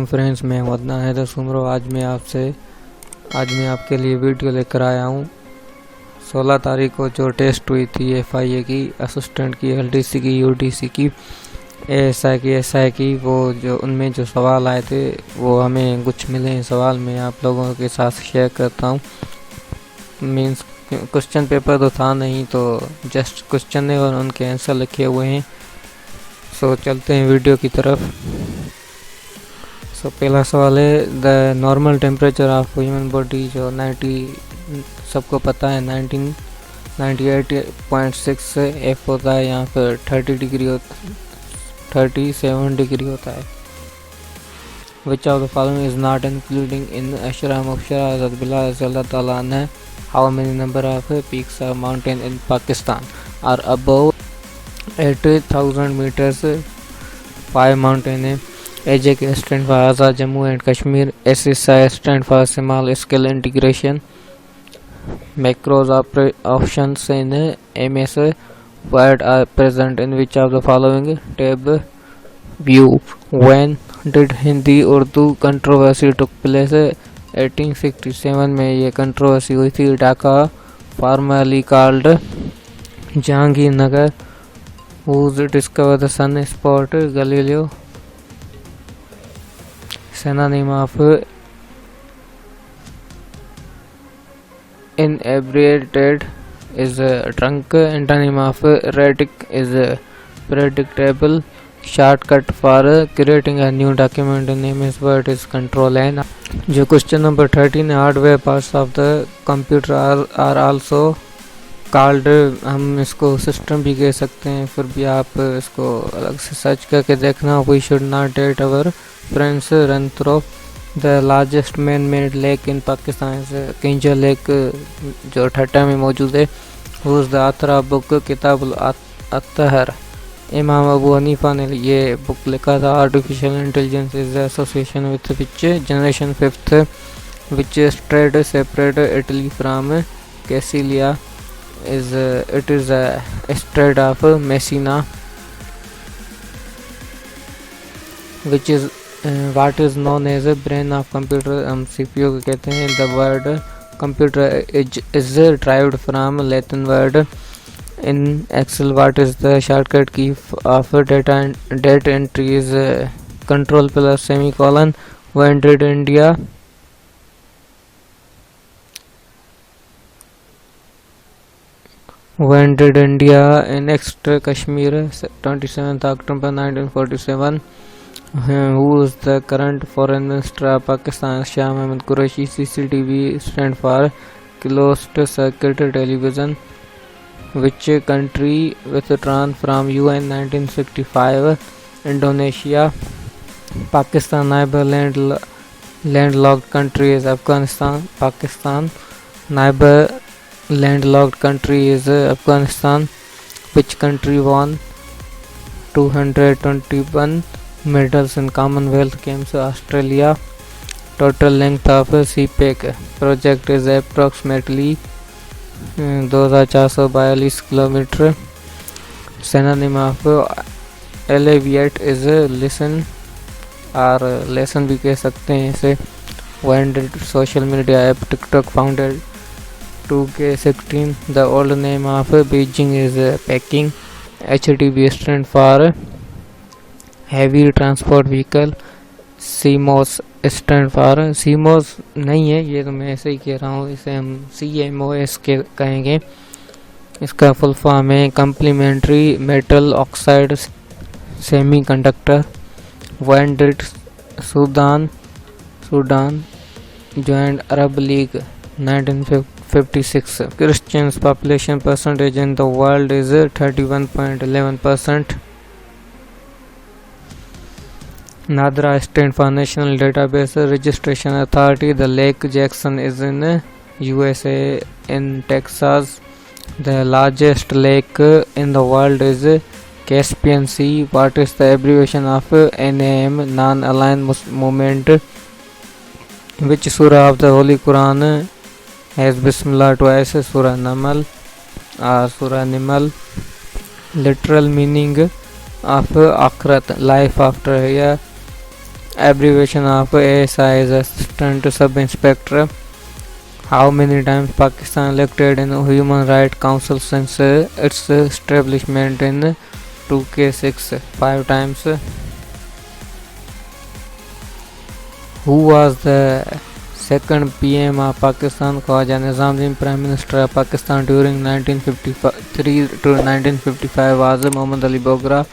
Friends, मैं हूं अदनान हैदर सुमरो। आज मैं आपके लिए वीडियो लेकर आया हूं। 16 तारीख को जो टेस्ट हुई थी FIA की, असिस्टेंट की, LDC की, UDC की, ASI की, वो जो उनमें जो सवाल आए थे वो हमें कुछ मिले हैं सवाल। मैं आप लोगों के साथ शेयर करता हूं। मीन्स क्वेश्चन पेपर तो था नहीं, तो जस्ट क्वेश्चन है और उनके आंसर लिखे हुए हैं। सो चलते हैं वीडियो की तरफ। पहला सवाल है, the normal temperature of human body जो 90 सबको पता है 98.6 F होता है, यहाँ पर 37 डिग्री होता है। Which of the following is not including in अशरा मुबशरा हज़रत बिलाल रज़ियल्लाहु तआला अन्हु। How many number of peaks of mountain in Pakistan are above 80,000 metres? 5 mountain है। AJK stand for Azad Jammu and Kashmir. SSI stand for Small Scale Integration. Macros options in MS word are present in which of the following table? View. When did Hindi Urdu controversy took place? 1867 में ये controversy हुई थी। Dhaka formerly called Jahangir. Who discovered the sun spot? Galileo. Synonym of inebriated is drunk. Antonym of erratic is predictable. Shortcut for creating a new document in MS Word is Control N. जो question number 13 hardware parts of the computer are also called. हम इसको system भी कह सकते हैं, फिर भी आप इसको अलग से सर्च करके देखना। We should not date our friends run throw. The largest man made lake in Pakistan Keenjhar lake जो ठट्टा में मौजूद है। Who is the author of book किताबुल अत्तहर? इमाम अबू हनीफा ने ये बुक लिखा था। Artificial intelligence is the association with which generation 5th which strait separate Italy from Sicily? It is a state of Messina. Which is what is known as a brain of computer? हम CPU को कहते हैं। The word computer is derived from Latin word. In Excel, what is the shortcut key of data entry? Is control plus semicolon. When did India annexed Kashmir? 27th October 1947. Who is the current foreign minister of Pakistan? Shah Mahmud Qureshi. CCTV stand for closed circuit television. Which country withdrawn from UN 1965? Indonesia. Pakistan neighbor landlocked country is Afghanistan. Pakistan neighbor landlocked country is Afghanistan. Which country won 221 medals in Commonwealth Games? Australia. Total length of CPEC project is approximately 2442 kilometre. Synonym of alleviate is listen और lesson भी कह सकते हैं इसे। When did social media app TikTok founded? 2K16. The old name of Beijing is Peking. HTV stand for heavy transport vehicle. CMOS stand for CMOS नहीं है, ये तो मैं ऐसे ही कह रहा हूँ, इसे हम CMOS के कहेंगे। इसका फुल फॉर्म है complementary metal oxide semiconductor. When did Sudan joined Arab League? 1956. Christians population percentage in the world is 31.11%. NADRA stand for National Database Registration Authority. The Lake Jackson is in USA in Texas. The largest lake in the world is Caspian Sea. What is the abbreviation of NAM? Non-aligned movement. Which surah of the Holy Quran has Bismillah twice? Surah Namal or Surah Nimal. Literal meaning of Akhirat, life after here. Abbreviation of ASI is Assistant Sub Inspector. How many times Pakistan elected in Human Rights Council since its establishment in 2K6? 5 times. Who was the second PM of Pakistan? Khwaja Nizamuddin. Prime Minister of Pakistan during 1953 to 1955 was Muhammad Ali Bogra.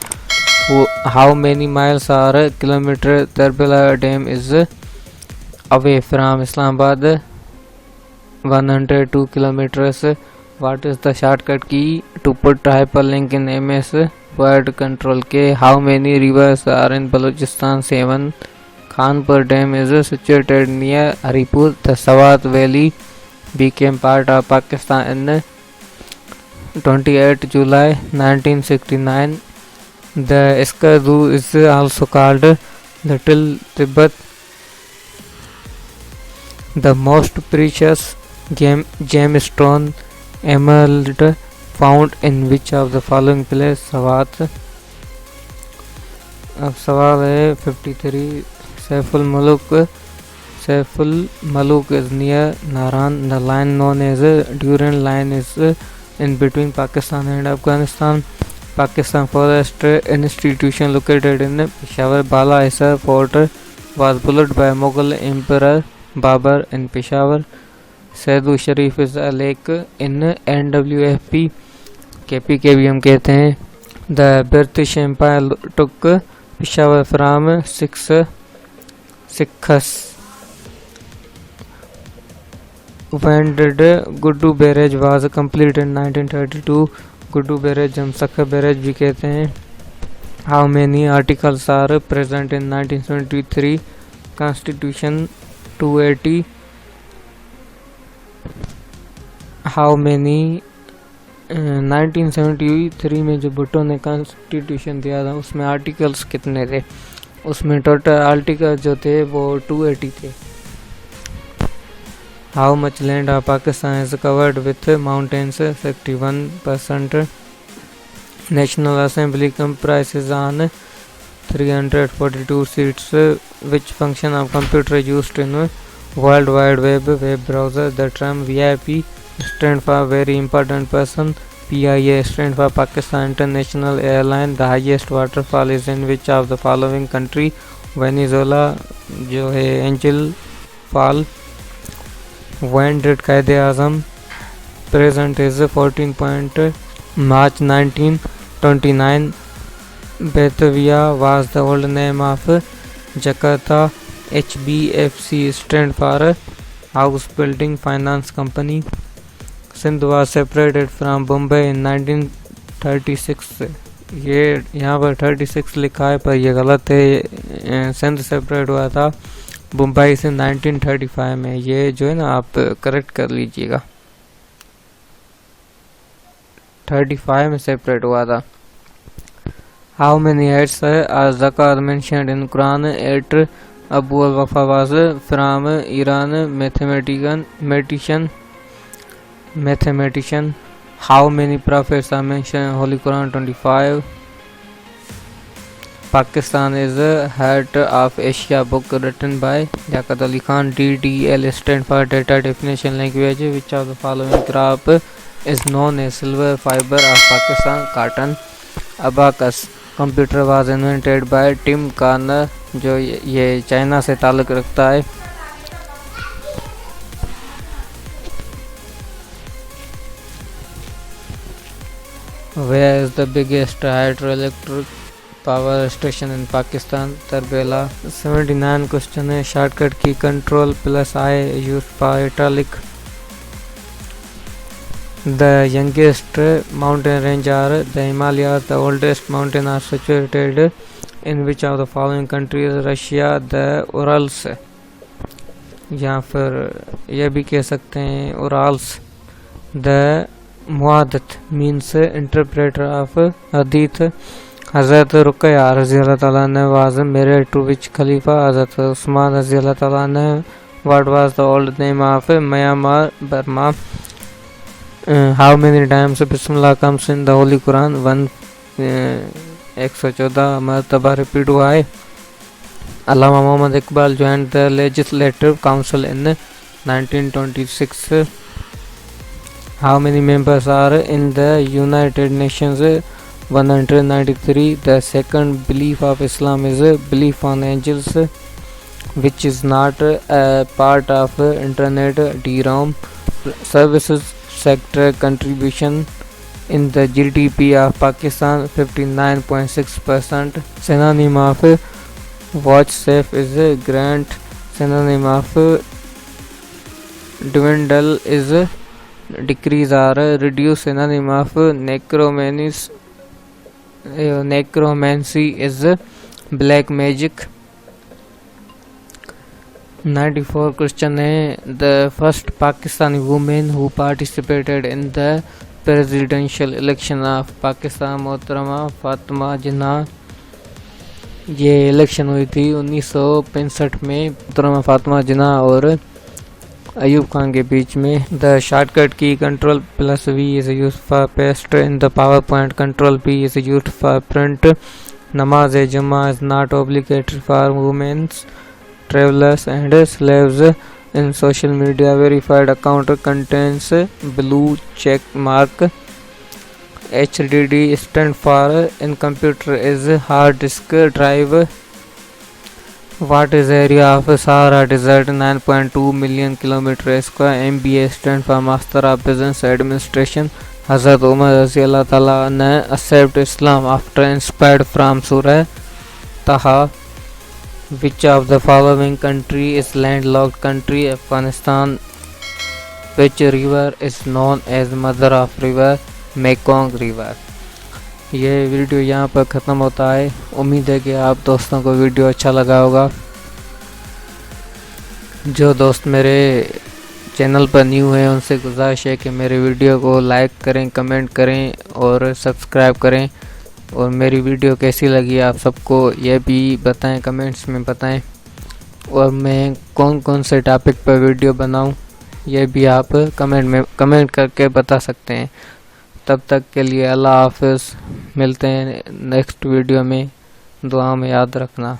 How many miles or kilometer Terbela Dam is away from Islamabad? 102 kilometers. What is the shortcut key to put hyperlink in MS Word? Control K. How many rivers are in Balochistan? 7. Khanpur Dam is situated near Haripur. The Swat Valley became part of Pakistan in 28 July 1969. The Eskardu is also called Little Tibet. The most precious gemstone emerald found in which of the following place? Swat. अब सवाल है 53. Saiful Muluk is near Naran. The line known as Durand Line is in between Pakistan and Afghanistan. Pakistan Forest Institution located in Peshawar. Bala Hisar Fort was built by Mughal Emperor Babur in Peshawar. Saidu Sharif is a lake in NWFP. KPK भी हम कहते हैं. The British Empire took Peshawar from Sikhs. When did Guddu Barrage was completed in 1932? Guddu Barrage हम Sakha Barrage भी कहते हैं. How many articles are present in 1973 Constitution? 280. How many 1973 में जो भुट्टो ने कॉन्स्टिट्यूशन दिया था उसमें आर्टिकल्स कितने थे? उसमें टोटल आर्टिकल जो थे वो 280 थे. How much land of Pakistan is covered with mountains? 61%. National Assembly comprises on 342 seats. Which function of computer used in World Wide Web browser? The term VIP stand for very important person. PIA stand for Pakistan International Airline. The highest waterfall is in which of the following country? Venezuela जो है Angel Fall. When did Quaid-e-Azam present is 14 March 1929. Batavia was the old name of Jakarta. HBFC stand for House Building Finance Company. Sindh was separated from Bombay in 1936. ये यहाँ पर 36 लिखा है पर ये गलत है. सिंध सेपरेट हुआ था मुंबई से 1935 में. ये जो है ना आप करेक्ट कर लीजिएगा. 35 में सेपरेट हुआ था. How many heads are zakat mentioned in Quran? 8. Abu al-Wafa was from Iran. Mathematician. How many prophets are mentioned in Holy Quran? 25. Pakistan is Heart of Asia book written by Liaquat Ali Khan. DDL stand for Data Definition Language. Which of the following crop is known as silver fiber of Pakistan? Cotton. Abacus computer was invented by Tim Corner जो ये China से ताल्लुक़ रखता है. Where is the biggest hydroelectric power station in Pakistan? Tarbela. 79 question है. Shortcut की Ctrl+I used for italic. The youngest mountain range are the Himalayas. The oldest mountain are situated in which of the following countries? Russia. The Urals या फिर यह भी कह सकते हैं Urals. The Muaddith means interpreter of hadith. Hazrat Ruqayya रज़ी अल्लाह ने was married to which Khalifa? Hazrat Usman रज़ी अल्लाह ने. What was the old name of Myanmar? Burma. How many times Bismillah comes in the Holy Quran? 114 मरतबा repeat हुआ है. Allama Muhammad Iqbal joined the Legislative Council in 1926. How many members are in the United Nations? 193. The second belief of Islam is belief on angels, which is not a part of internet DRAM. Services sector contribution in the GDP of Pakistan 59.6%. Synonym of watch safe is grant. Synonym of dwindle is decrease or reduce. Synonym of necromancy is black magic. 94 question है the first Pakistani woman who participated in the presidential election of Pakistan मोहतरमा फातिमा जिन्ना. ये election हुई थी 1965 में मोहतरमा फातिमा जिन्ना और अयूब खान के बीच में. द शॉर्टकट की control plus V is used for paste in the PowerPoint. Control P is used for print. नमाज जुम्मा is not obligatory for women, travelers and slaves. In social media, verified account contains blue check mark. HDD stand for in computer is hard disk drive. What is area of Sahara Desert? 9.2 million kilometer square. MBA stand for Master of Business Administration. Hazrat Umar Razi Allah Ta'ala ne accept Islam after inspired from Surah Taha. Which of the following country is landlocked country? Afghanistan. Which river is known as mother of river? Mekong river. ये video यहाँ पर ख़त्म होता है. उम्मीद है कि आप दोस्तों को वीडियो अच्छा लगा होगा. जो दोस्त मेरे चैनल पर न्यू हैं उनसे गुजारिश है कि मेरे वीडियो को लाइक करें, कमेंट करें और सब्सक्राइब करें. और मेरी वीडियो कैसी लगी आप सबको ये भी बताएं, कमेंट्स में बताएं. और मैं कौन कौन से टॉपिक पर वीडियो बनाऊं ये भी आप कमेंट करके बता सकते हैं. तब तक के लिए अल्लाह हाफ़िज़. मिलते हैं नेक्स्ट वीडियो में. दुआ में याद रखना.